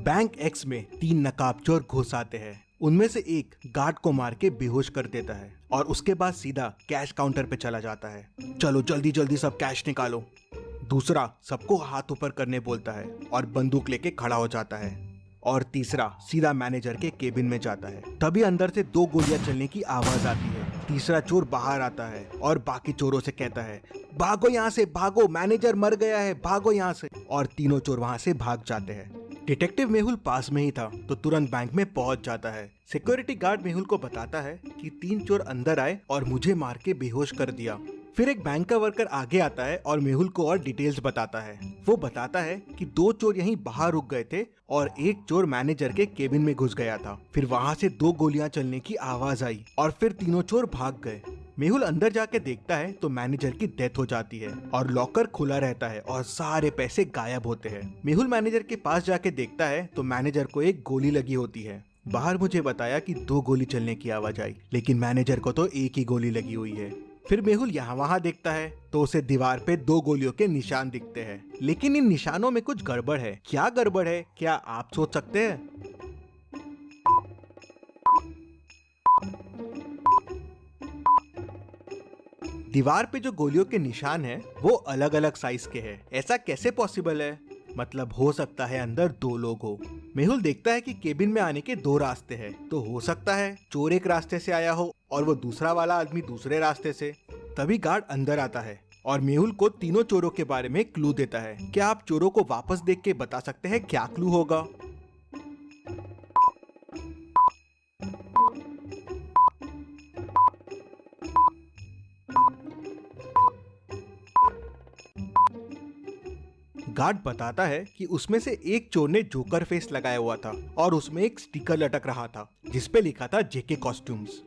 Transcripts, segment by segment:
Bank x में 3 नकाबचोर घुस आते हैं। उनमें से एक गार्ड को मार के बेहोश कर देता है और उसके बाद सीधा कैश काउंटर पे चला जाता है। चलो जल्दी जल्दी सब कैश निकालो। दूसरा सबको हाथ ऊपर करने बोलता है और बंदूक लेके खड़ा हो जाता है। और तीसरा सीधा मैनेजर के केबिन में जाता है। तभी अंदर से 2 गोलियां चलने की आवाज आती है। तीसरा चोर बाहर आता है और बाकी चोरों से कहता है, भागो यहाँ से, भागो, मैनेजर मर गया है, भागो यहाँ से। और तीनों चोर वहाँ से भाग जाते हैं। डिटेक्टिव मेहुल पास में ही था तो तुरंत बैंक में पहुंच जाता है। सिक्योरिटी गार्ड मेहुल को बताता है कि 3 चोर अंदर आए और मुझे मार के बेहोश कर दिया। फिर एक बैंक का वर्कर आगे आता है और मेहुल को और डिटेल्स बताता है। वो बताता है कि 2 चोर यहीं बाहर रुक गए थे और एक चोर मैनेजर के केबिन में घुस गया था। फिर वहाँ से 2 गोलियां चलने की आवाज आई और फिर तीनों चोर भाग गए। मेहुल अंदर जाके देखता है तो मैनेजर की डेथ हो जाती है और लॉकर खुला रहता है और सारे पैसे गायब होते हैं। मेहुल मैनेजर के पास जाके देखता है तो मैनेजर को एक गोली लगी होती है। बाहर मुझे बताया कि 2 गोली चलने की आवाज आई, लेकिन मैनेजर को तो एक ही गोली लगी हुई है। फिर मेहुल यहाँ वहाँ देखता है तो उसे दीवार पे 2 गोलियों के निशान दिखते हैं, लेकिन इन निशानों में कुछ गड़बड़ है। क्या गड़बड़ है, क्या आप सोच सकते हैं? दीवार पे जो गोलियों के निशान हैं वो अलग अलग साइज के हैं। ऐसा कैसे पॉसिबल है? मतलब हो सकता है अंदर 2 लोग हो। मेहुल देखता है कि केबिन में आने के 2 रास्ते हैं, तो हो सकता है चोर एक रास्ते से आया हो और वो दूसरा वाला आदमी दूसरे रास्ते से। तभी गार्ड अंदर आता है और मेहुल को तीनों चोरों के बारे में क्लू देता है। क्या आप चोरों को वापस देख के बता सकते हैं क्या क्लू होगा? गार्ड बताता है कि उसमें से एक चोर ने जोकर फेस लगाया हुआ था और उसमें एक स्टिकर लटक रहा था जिसपे लिखा था जेके कॉस्ट्यूम्स।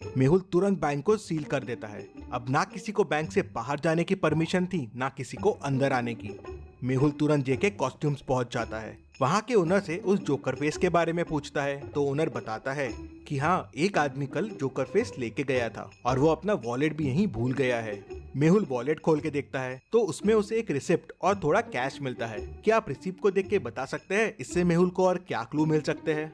मेहुल तुरंत बैंक को सील कर देता है। अब ना किसी को बैंक से बाहर जाने की परमिशन थी, ना किसी को अंदर आने की। मेहुल तुरंत जेके कॉस्ट्यूम्स पहुंच जाता है। वहां के ओनर से उस जोकर फेस के बारे में पूछता है तो ओनर बताता है कि हाँ, एक आदमी कल जोकर फेस लेके गया था और वो अपना वॉलेट भी यहीं भूल गया है। मेहुल वॉलेट खोल के देखता है तो उसमें उसे एक रिसिप्ट और थोड़ा कैश मिलता है। क्या आप रिसिप्ट को देख के बता सकते हैं इससे मेहुल को और क्या क्लू मिल सकते हैं?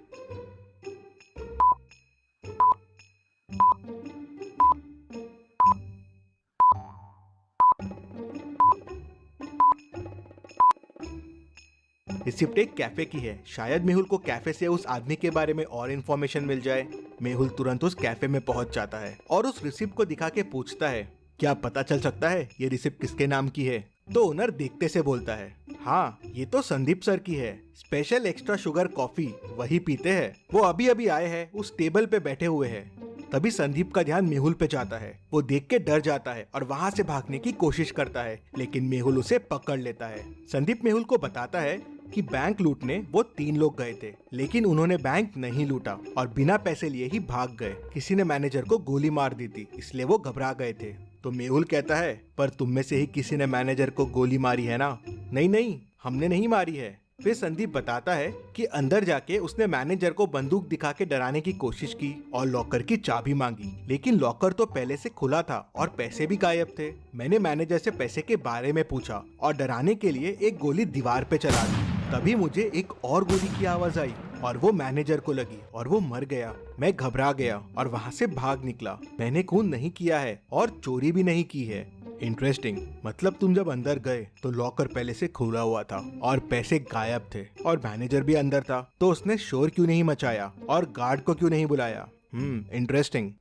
रिसिप्ट एक कैफे की है। शायद मेहुल को कैफे से उस आदमी के बारे में और इन्फॉर्मेशन मिल जाए। मेहुल तुरंत उस कैफे में पहुंच जाता है और उस रिसिप्ट को दिखा के पूछता है, क्या पता चल सकता है ये रिसिप्ट किसके नाम की है? तो ओनर देखते से बोलता है, हाँ, ये तो संदीप सर की है। स्पेशल एक्स्ट्रा शुगर कॉफी वही पीते हैं। वो अभी अभी आए हैं, उस टेबल पे बैठे हुए हैं। तभी संदीप का ध्यान मेहुल पे जाता है। वो देख के डर जाता है और वहाँ से भागने की कोशिश करता है, लेकिन मेहुल उसे पकड़ लेता है। संदीप मेहुल को बताता है कि बैंक लूटने वो 3 लोग गए थे, लेकिन उन्होंने बैंक नहीं लूटा और बिना पैसे लिए ही भाग गए। किसी ने मैनेजर को गोली मार दी थी, इसलिए वो घबरा गए थे। तो मेहुल कहता है, पर तुम में से ही किसी ने मैनेजर को गोली मारी है ना? नहीं नहीं, हमने नहीं मारी है। फिर संदीप बताता है कि अंदर जाके उसने मैनेजर को बंदूक दिखा के डराने की कोशिश की और लॉकर की चाबी मांगी, लेकिन लॉकर तो पहले से खुला था और पैसे भी गायब थे। मैंने मैनेजर से पैसे के बारे में पूछा और डराने के लिए एक गोली दीवार पे चला दी। तभी मुझे एक और गोली की आवाज आई और वो मैनेजर को लगी और वो मर गया। मैं घबरा गया और वहाँ से भाग निकला। मैंने खून नहीं किया है और चोरी भी नहीं की है। इंटरेस्टिंग। मतलब तुम जब अंदर गए तो लॉकर पहले से खुला हुआ था और पैसे गायब थे और मैनेजर भी अंदर था, तो उसने शोर क्यों नहीं मचाया और गार्ड को क्यों नहीं बुलाया? इंटरेस्टिंग।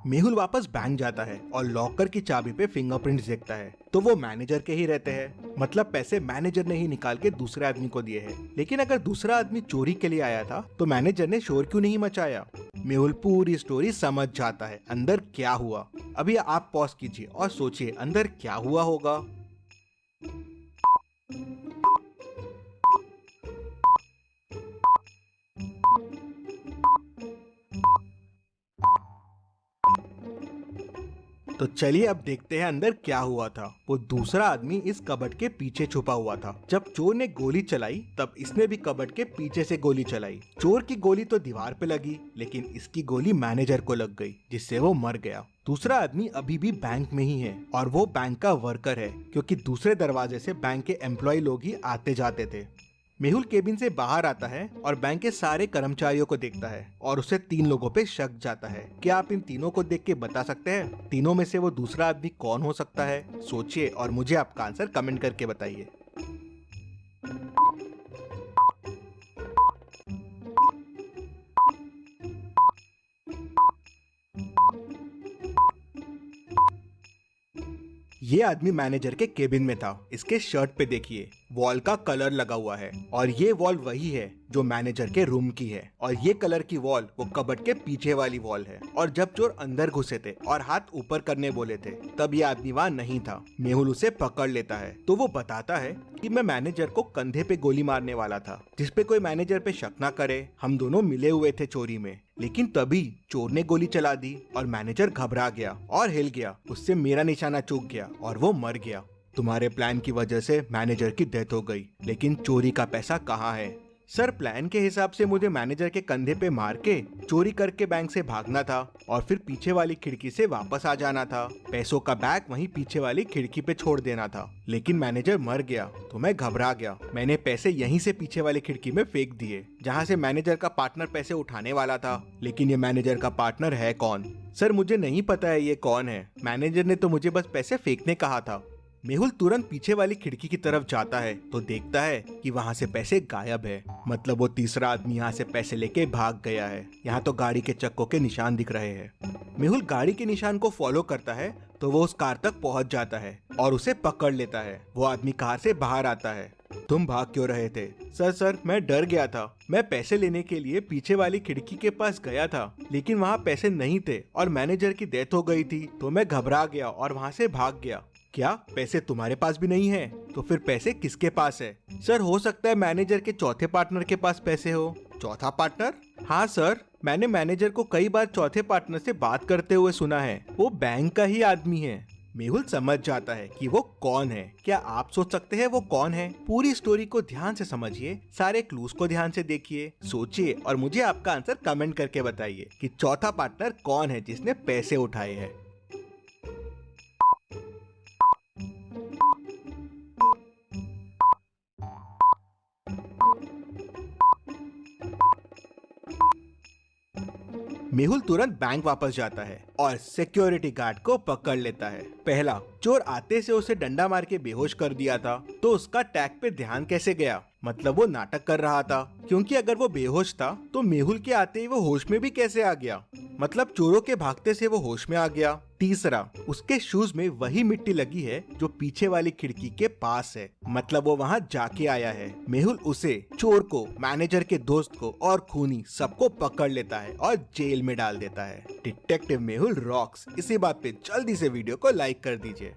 मेहुल वापस बैंक जाता है और लॉकर की चाबी पे फिंगरप्रिंट्स देखता है तो वो मैनेजर के ही रहते हैं। मतलब पैसे मैनेजर ने ही निकाल के दूसरे आदमी को दिए हैं। लेकिन अगर दूसरा आदमी चोरी के लिए आया था तो मैनेजर ने शोर क्यों नहीं मचाया? मेहुल पूरी स्टोरी समझ जाता है अंदर क्या हुआ। अभी आप पॉज कीजिए और सोचिए अंदर क्या हुआ होगा। तो चलिए अब देखते हैं अंदर क्या हुआ था। वो दूसरा आदमी इस कबर्ड के पीछे छुपा हुआ था। जब चोर ने गोली चलाई तब इसने भी कबर्ड के पीछे से गोली चलाई। चोर की गोली तो दीवार पे लगी, लेकिन इसकी गोली मैनेजर को लग गई, जिससे वो मर गया। दूसरा आदमी अभी भी बैंक में ही है और वो बैंक का वर्कर है, क्योंकि दूसरे दरवाजे से बैंक के एम्प्लॉय लोग ही आते जाते थे। मेहुल केबिन से बाहर आता है और बैंक के सारे कर्मचारियों को देखता है और उसे 3 लोगों पे शक जाता है। क्या आप इन तीनों को देख के बता सकते हैं तीनों में से वो दूसरा आदमी कौन हो सकता है? सोचिए और मुझे आपका आंसर कमेंट करके बताइए। ये आदमी मैनेजर के केबिन में था। इसके शर्ट पे देखिए वॉल का कलर लगा हुआ है और ये वॉल वही है जो मैनेजर के रूम की है और ये कलर की वॉल वो कबर्ड के पीछे वाली वॉल है। और जब चोर अंदर घुसे थे और हाथ ऊपर करने बोले थे तब ये आदमी वहाँ नहीं था। मेहुल उसे पकड़ लेता है तो वो बताता है कि मैं मैनेजर को कंधे पे गोली मारने वाला था जिसपे कोई मैनेजर पे शक ना करे। हम दोनों मिले हुए थे चोरी में, लेकिन तभी चोर ने गोली चला दी और मैनेजर घबरा गया और हिल गया। उससे मेरा निशाना चूक गया और वो मर गया। तुम्हारे प्लान की वजह से मैनेजर की डेथ हो गई, लेकिन चोरी का पैसा कहाँ है? सर, प्लान के हिसाब से मुझे मैनेजर के कंधे पे मार के चोरी करके बैंक से भागना था और फिर पीछे वाली खिड़की से वापस आ जाना था। पैसों का बैग वहीं पीछे वाली खिड़की पे छोड़ देना था, लेकिन मैनेजर मर गया तो मैं घबरा गया। मैंने पैसे यहीं से पीछे वाली खिड़की में फेंक दिए जहाँ से मैनेजर का पार्टनर पैसे उठाने वाला था। लेकिन ये मैनेजर का पार्टनर है कौन? सर, मुझे नहीं पता है ये कौन है। मैनेजर ने तो मुझे बस पैसे फेंकने कहा था। मेहुल तुरंत पीछे वाली खिड़की की तरफ जाता है तो देखता है कि वहाँ से पैसे गायब है। मतलब वो तीसरा आदमी यहाँ से पैसे लेके भाग गया है। यहाँ तो गाड़ी के चक्कों के निशान दिख रहे हैं। मेहुल गाड़ी के निशान को फॉलो करता है तो वो उस कार तक पहुँच जाता है और उसे पकड़ लेता है। वो आदमी कार से बाहर आता है। तुम भाग क्यों रहे थे? सर, मैं डर गया था। मैं पैसे लेने के लिए पीछे वाली खिड़की के पास गया था, लेकिन वहाँ पैसे नहीं थे और मैनेजर की डेथ हो गई थी तो मैं घबरा गया और वहाँ से भाग गया। क्या पैसे तुम्हारे पास भी नहीं है? तो फिर पैसे किसके पास है? सर, हो सकता है मैनेजर के चौथे पार्टनर के पास पैसे हो। चौथा पार्टनर? हाँ सर, मैंने मैनेजर को कई बार चौथे पार्टनर से बात करते हुए सुना है। वो बैंक का ही आदमी है। मेहुल समझ जाता है कि वो कौन है। क्या आप सोच सकते हैं वो कौन है? पूरी स्टोरी को ध्यान से समझिए, सारे क्लूज को ध्यान से देखिए, सोचिए और मुझे आपका आंसर कमेंट करके बताइए कि चौथा पार्टनर कौन है जिसने पैसे उठाए हैं। मेहुल तुरंत बैंक वापस जाता है और सिक्योरिटी गार्ड को पकड़ लेता है। पहला, चोर आते से उसे डंडा मार के बेहोश कर दिया था तो उसका टैग पे ध्यान कैसे गया? मतलब वो नाटक कर रहा था, क्योंकि अगर वो बेहोश था तो मेहुल के आते ही वो होश में भी कैसे आ गया? मतलब चोरों के भागते से वो होश में आ गया। तीसरा, उसके शूज में वही मिट्टी लगी है जो पीछे वाली खिड़की के पास है। मतलब वो वहाँ जाके आया है। मेहुल उसे, चोर को, मैनेजर के दोस्त को और खूनी सबको पकड़ लेता है और जेल में डाल देता है। Detective Mehul rocks. इसी बात पे जल्दी से वीडियो को लाइक कर दीजिए।